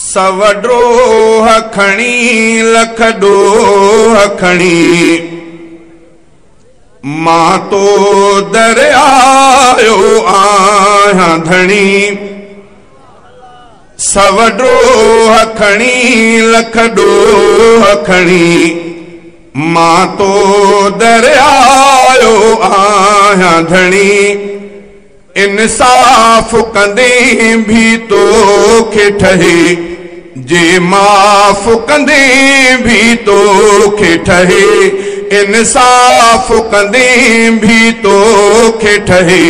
सवड्रो खणी लख ॾोह खणी मां तो दरियायो आहियां धणी। सवड्रो खणी लख ॾोह खणी मां तो दरियायो आहियां धणी। इंसाफ़ कंदे भी तोखे ठहे जे माफ़ कंदे भी तोखे ठहे। इंसाफ़ कंदे भी तोखे ठहे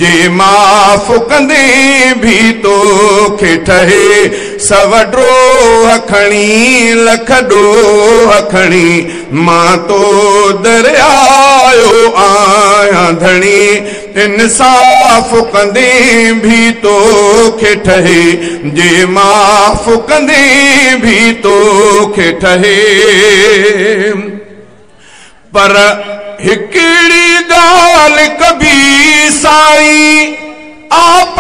जे माफ़ कंदे भी तोखे ठहे। सवड्रो खणी लख ॾोह खणी मां तो दरियायो आहियां धणी। इंसाफ़ कंदे भी तोखे ठहे जे माफ़ कंदे भी तोखे ठहे। पर हिकिड़ी ॻाल्हि कबी साईं आप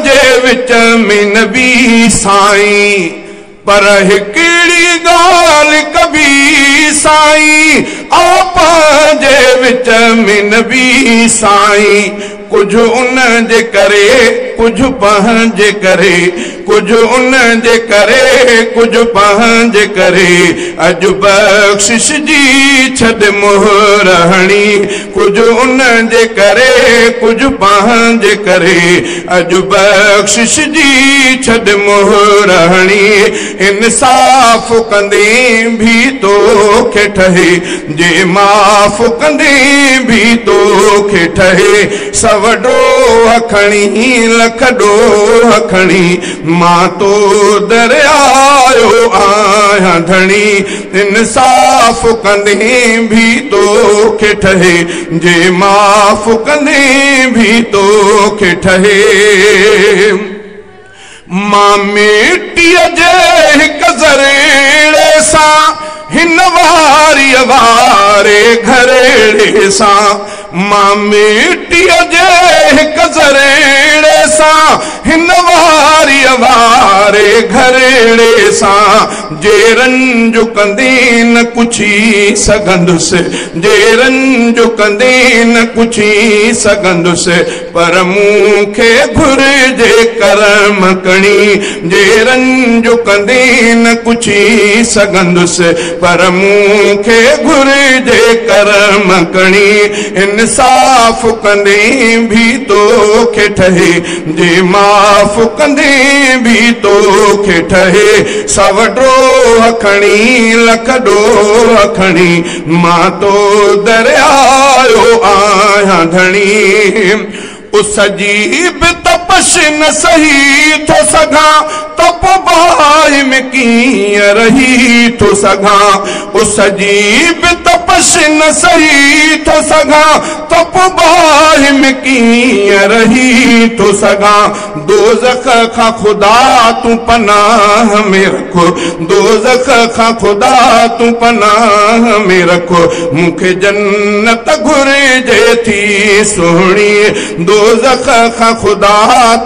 जे विच में न बि साईं। पर हिकिड़ी ॻाल्हि कबी साईं आप जे विच में न बि साईं। कुछ उन जे करे कुछ पंहिंजे करे कुछ उन जे करे कुछ पंहिंजे करे अॼु बख़्शिश जी छॾ मोहर हणी। कुछ उन जे करे कुछ पंहिंजे करे अॼु बख़्शिश जी छॾ मोहर हणी। इंसाफ़ कंदे भी तोखे ठहे जे माफ़ कंदे भी तोखे ठहे। सवड्रो खणी लख ॾोह खणी मां तो दरियायो आहियां धणी। इंसाफ़ कंदे भी तोखे ठहे जे माफ़ कंदे भी तोखे ठहे। मां मिटीअ जे हिकु ज़रेड़े सां हिन वारीअ वारे घरेड़े सां। मां मिटीअ जे हिकु ज़रेड़े सां हिन वारीअ वारे घरेड़े सां जे रंज कंदे न कुछी सघंदुसि जे रंज कंदे न कुछी सघंदुसि। पर मूंखे घुरिजे करम कणी जे रंज कंदे न कुछी सघंदुसि। पर मूंखे घुरिजे करम कणी। इंसाफ़ कंदे भी तोखे ठहे जे माफ़ कंदे भी तोखे ठहे। सवड्रो खणी लख ॾोह खणी मां तो दरियायो आहियां धणी। उस जी बि तपश न सही थो सघां त पोइ बाहि में कीअं रही थो सघां। उस जी बि तपश न सही थो सघां त पोइ बाहि में कीअं रही थो सघां। दोज़ख खां ख़ुदा तूं पनाह में रखो दोज़ख खां ख़ुदा तूं पनाह में रखो। मूंखे जन्नत घुरिजे थी सुहिणी दोज़ख खां ख़ुदा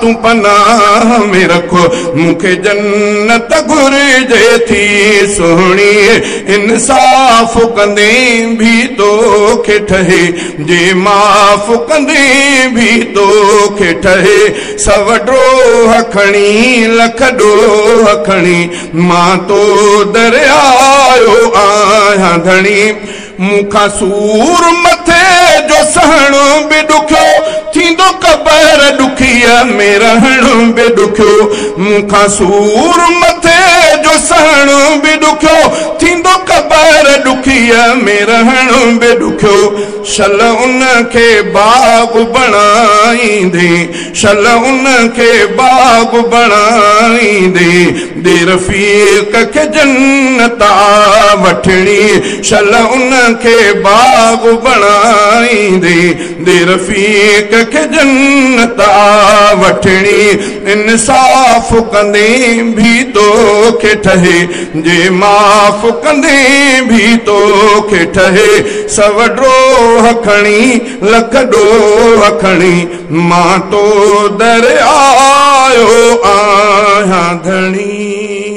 तूं पनाह में रखो। मूंखे जन्नत घुरिजे थी सुहिणी। इंसाफ़ कंदे भी तोखे ठहे जे माफ़ कंदे भी तोखे ठहे। सवड्रो खणी लख ॾोह खणी मां तो दरियायो आहियां धणी। मूंखां सूर मथे जो सहणो बि ॾुखियो थींदो क़बर ॾुखीअ में रहणो बि ॾुखियो। मूंखां सूर मथे जो सहणो बि ॾुखियो थींदो क़बर ॾुखीअ में रहणो बि ॾुखियो। शल उन खे बाग़ बणाईंदे शल उन खे बाग़ बणाईंदे दे रफ़ीक़ खे जन्नता वठणी। शल उन खे बाग़ बणाईंदे दे रफ़ीक़ खे जन्नता वठणी। इंसाफ़ कंदे भी तोखे ठहे जे माफ़ कंदे भी तोखे ठहे। सवड्रो खणी लख ॾोह खणी मां तो दरियायो आहियां धणी।